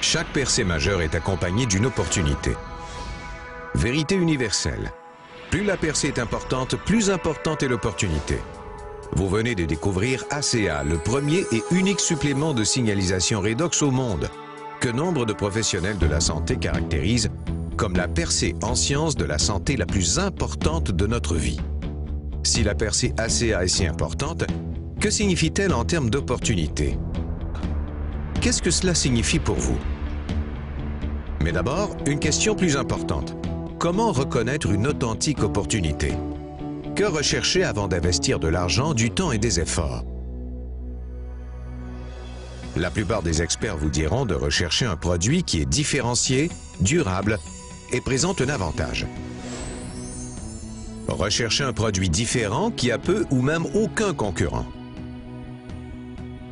Chaque percée majeure est accompagnée d'une opportunité. Vérité universelle. Plus la percée est importante, plus importante est l'opportunité. Vous venez de découvrir ACA, le premier et unique supplément de signalisation redox au monde, que nombre de professionnels de la santé caractérisent comme la percée en sciences de la santé la plus importante de notre vie. Si la percée ACA est si importante, que signifie-t-elle en termes d'opportunité? Qu'est-ce que cela signifie pour vous? Mais d'abord, une question plus importante. Comment reconnaître une authentique opportunité? Que rechercher avant d'investir de l'argent, du temps et des efforts? La plupart des experts vous diront de rechercher un produit qui est différencié, durable et présente un avantage. Recherchez un produit différent qui a peu ou même aucun concurrent.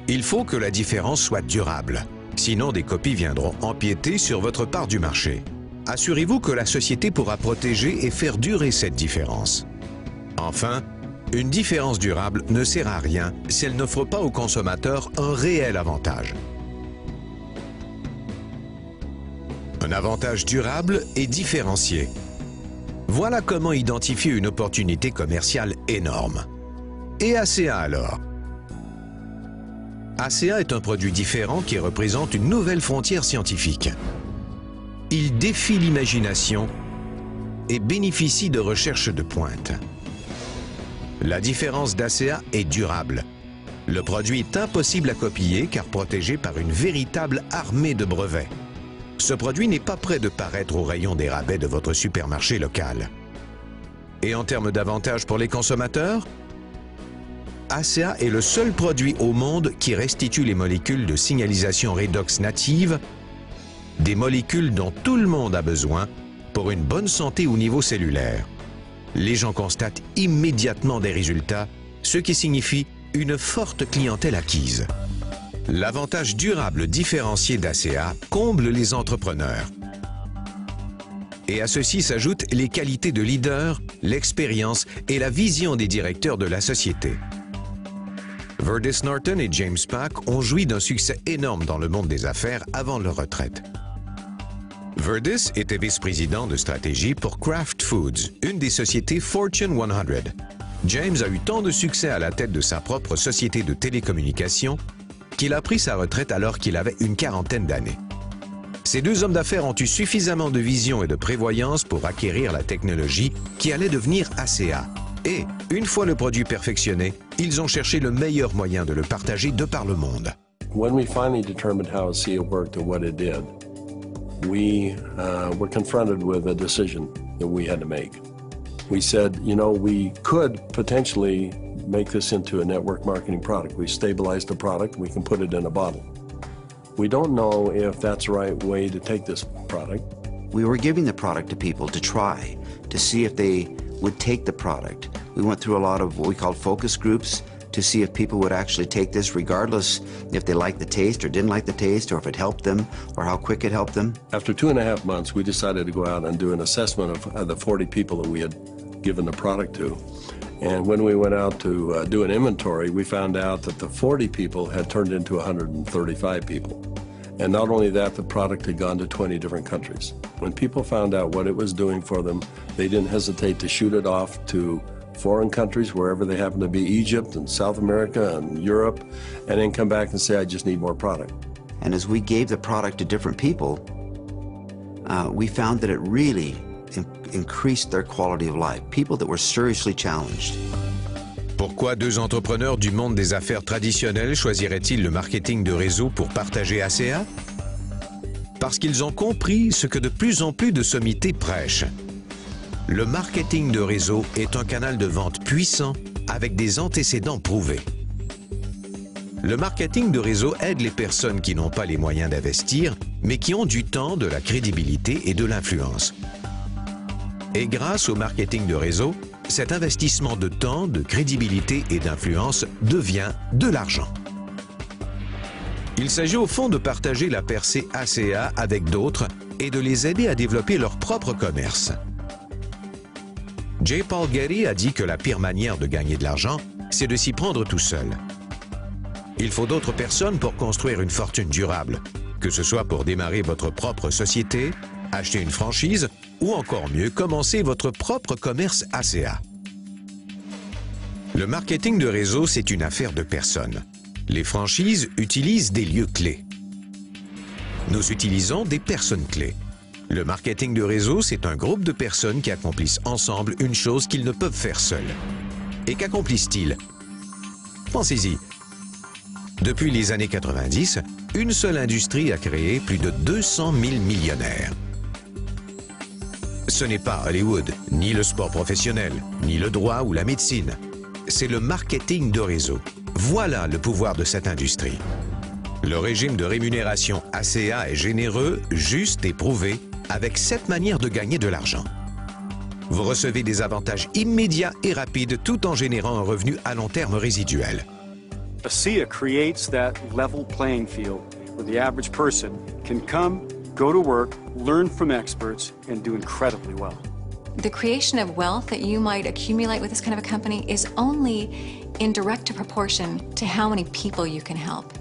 Il faut que la différence soit durable, sinon des copies viendront empiéter sur votre part du marché. Assurez-vous que la société pourra protéger et faire durer cette différence. Enfin, une différence durable ne sert à rien si elle n'offre pas aux consommateurs un réel avantage. Un avantage durable et différencié. Voilà comment identifier une opportunité commerciale énorme. Et ACA alors? ACA est un produit différent qui représente une nouvelle frontière scientifique. Il défie l'imagination et bénéficie de recherches de pointe. La différence d'ACA est durable. Le produit est impossible à copier car protégé par une véritable armée de brevets. Ce produit n'est pas prêt de paraître au rayon des rabais de votre supermarché local. Et en termes d'avantages pour les consommateurs, ACA est le seul produit au monde qui restitue les molécules de signalisation redox natives, des molécules dont tout le monde a besoin pour une bonne santé au niveau cellulaire. Les gens constatent immédiatement des résultats, ce qui signifie une forte clientèle acquise. L'avantage durable différencié d'ACA comble les entrepreneurs. Et à ceci s'ajoutent les qualités de leader, l'expérience et la vision des directeurs de la société. Verdis Norton et James Pack ont joui d'un succès énorme dans le monde des affaires avant leur retraite. Verdis était vice-président de stratégie pour Kraft Foods, une des sociétés Fortune 100. James a eu tant de succès à la tête de sa propre société de télécommunications qu'il a pris sa retraite alors qu'il avait une quarantaine d'années. Ces deux hommes d'affaires ont eu suffisamment de vision et de prévoyance pour acquérir la technologie qui allait devenir ACA. Et, une fois le produit perfectionné, ils ont cherché le meilleur moyen de le partager de par le monde. When we finally determined how ACA worked and what it did, we were confronted with a decision that we had to make. We said, you know, we could potentially make this into a network marketing product. We stabilized the product, we can put it in a bottle. We don't know if that's the right way to take this product. We were giving the product to people to try, to see if they would take the product. We went through a lot of what we called focus groups to see if people would actually take this regardless if they liked the taste or didn't like the taste or if it helped them or how quick it helped them. After 2.5 months, we decided to go out and do an assessment of the 40 people that we had given the product to. And when we went out to do an inventory, we found out that the 40 people had turned into 135 people. And not only that, the product had gone to 20 different countries. When people found out what it was doing for them, they didn't hesitate to shoot it off to foreign countries, wherever they happen to be, Egypt and South America and Europe, and then come back and say, I just need more product. And as we gave the product to different people, we found that it really increased their quality of life, people that were seriously challenged. Pourquoi deux entrepreneurs du monde des affaires traditionnelles choisiraient-ils le marketing de réseau pour partager ACA? Parce qu'ils ont compris ce que de plus en plus de sommités prêchent. Le marketing de réseau est un canal de vente puissant avec des antécédents prouvés. Le marketing de réseau aide les personnes qui n'ont pas les moyens d'investir, mais qui ont du temps, de la crédibilité et de l'influence. Et grâce au marketing de réseau, cet investissement de temps, de crédibilité et d'influence devient de l'argent. Il s'agit au fond de partager la percée ACA avec d'autres et de les aider à développer leur propre commerce. J. Paul Getty a dit que la pire manière de gagner de l'argent, c'est de s'y prendre tout seul. Il faut d'autres personnes pour construire une fortune durable, que ce soit pour démarrer votre propre société, acheter une franchise ou encore mieux, commencer votre propre commerce ACA. Le marketing de réseau, c'est une affaire de personnes. Les franchises utilisent des lieux clés. Nous utilisons des personnes clés. Le marketing de réseau, c'est un groupe de personnes qui accomplissent ensemble une chose qu'ils ne peuvent faire seuls. Et qu'accomplissent-ils? Pensez-y. Depuis les années 90, une seule industrie a créé plus de 200 000 millionnaires. Ce n'est pas Hollywood, ni le sport professionnel, ni le droit ou la médecine. C'est le marketing de réseau. Voilà le pouvoir de cette industrie. Le régime de rémunération ACA est généreux, juste et prouvé, avec 7 manières de gagner de l'argent. Vous recevez des avantages immédiats et rapides tout en générant un revenu à long terme résiduel. ACEA creates that level playing field where the average person can come, go to work, learn from experts, and do incredibly well. The creation of wealth that you might accumulate with this kind of a company is only in direct proportion to how many people you can help.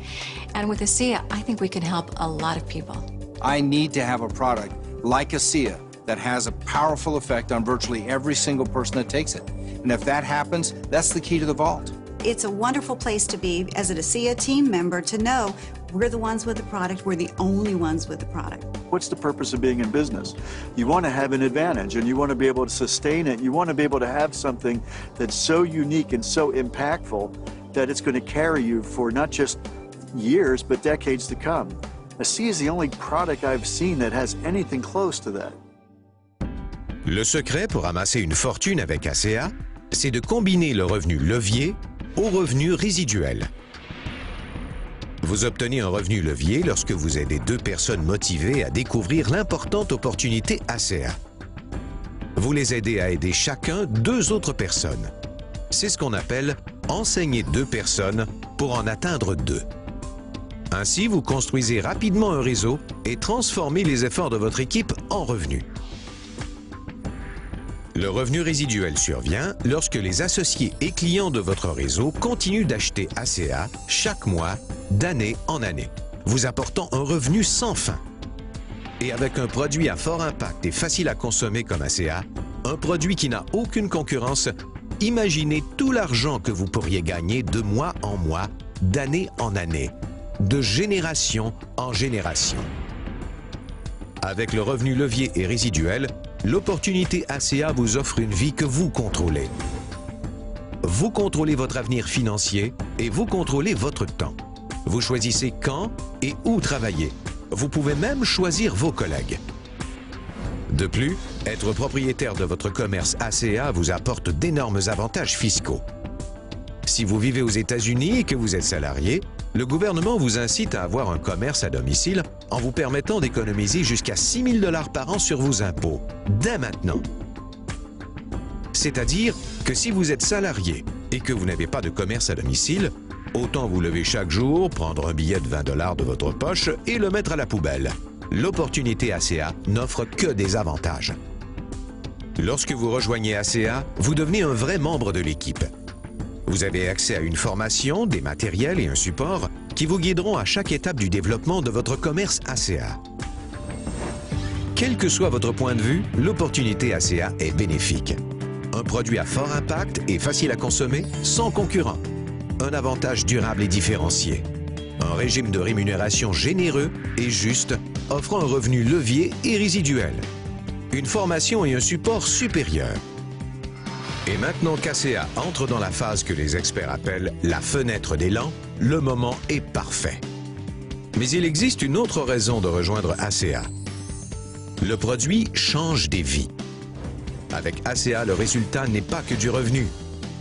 And with ACEA, I think we can help a lot of people. I need to have a product like ACEA that has a powerful effect on virtually every single person that takes it. And if that happens, that's the key to the vault. It's a wonderful place to be as an ACEA team member to know we're the ones with the product, we're the only ones with the product. What's the purpose of being in business? You want to have an advantage and you want to be able to sustain it. You want to be able to have something that's so unique and so impactful that it's going to carry you for not just years, but decades to come. ACEA is the only product I've seen that has anything close to that. Le secret pour amasser une fortune avec ACA, c'est de combiner le revenu levier au revenu résiduel. Vous obtenez un revenu levier lorsque vous aidez 2 personnes motivées à découvrir l'importante opportunité ACA. Vous les aidez à aider chacun 2 autres personnes. C'est ce qu'on appelle enseigner 2 personnes pour en atteindre 2. Ainsi, vous construisez rapidement un réseau et transformez les efforts de votre équipe en revenus. Le revenu résiduel survient lorsque les associés et clients de votre réseau continuent d'acheter ACA chaque mois, d'année en année, vous apportant un revenu sans fin. Et avec un produit à fort impact et facile à consommer comme ACA, un produit qui n'a aucune concurrence, imaginez tout l'argent que vous pourriez gagner de mois en mois, d'année en année, de génération en génération. Avec le revenu levier et résiduel, l'opportunité ACA vous offre une vie que vous contrôlez. Vous contrôlez votre avenir financier et vous contrôlez votre temps. Vous choisissez quand et où travailler. Vous pouvez même choisir vos collègues. De plus, être propriétaire de votre commerce ACA vous apporte d'énormes avantages fiscaux. Si vous vivez aux États-Unis et que vous êtes salarié, le gouvernement vous incite à avoir un commerce à domicile en vous permettant d'économiser jusqu'à 6 000 $ par an sur vos impôts, dès maintenant. C'est-à-dire que si vous êtes salarié et que vous n'avez pas de commerce à domicile, autant vous lever chaque jour, prendre un billet de 20 $ de votre poche et le mettre à la poubelle. L'opportunité ACA n'offre que des avantages. Lorsque vous rejoignez ACA, vous devenez un vrai membre de l'équipe. Vous avez accès à une formation, des matériels et un support qui vous guideront à chaque étape du développement de votre commerce ACA. Quel que soit votre point de vue, l'opportunité ACA est bénéfique. Un produit à fort impact et facile à consommer, sans concurrent. Un avantage durable et différencié. Un régime de rémunération généreux et juste, offrant un revenu levier et résiduel. Une formation et un support supérieur. Et maintenant qu'ACA entre dans la phase que les experts appellent la fenêtre d'élan, le moment est parfait. Mais il existe une autre raison de rejoindre ACA. Le produit change des vies. Avec ACA, le résultat n'est pas que du revenu,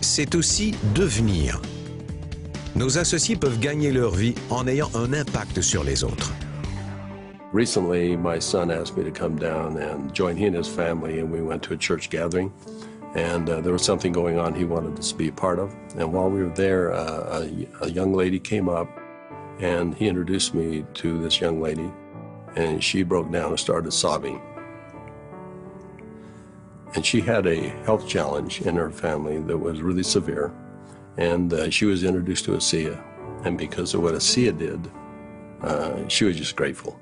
c'est aussi devenir. Nos associés peuvent gagner leur vie en ayant un impact sur les autres. Recently, my son asked me to come down and join he and his family, and we went to a church gathering. And there was something going on he wanted us to be a part of. And while we were there, a young lady came up, and he introduced me to this young lady, and she broke down and started sobbing. And she had a health challenge in her family that was really severe, and she was introduced to ACEA. And because of what ACEA did, she was just grateful.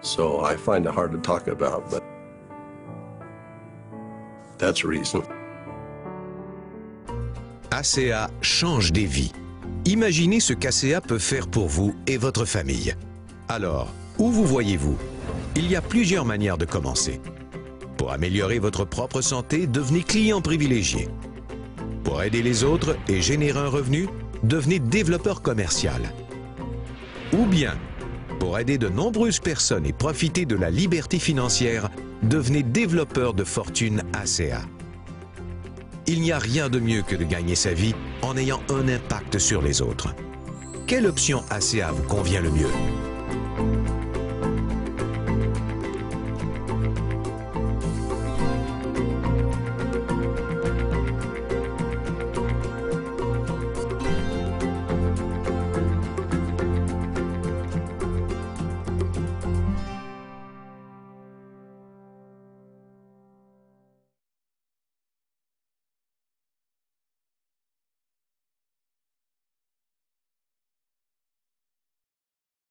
So I find it hard to talk about, but that's the reason. ACA change des vies. Imaginez ce qu'ACA peut faire pour vous et votre famille. Alors, où vous voyez-vous? Il y a plusieurs manières de commencer. Pour améliorer votre propre santé, devenez client privilégié. Pour aider les autres et générer un revenu, devenez développeur commercial. Ou bien, pour aider de nombreuses personnes et profiter de la liberté financière, devenez développeur de fortune ACA. Il n'y a rien de mieux que de gagner sa vie en ayant un impact sur les autres. Quelle option ACA vous convient le mieux?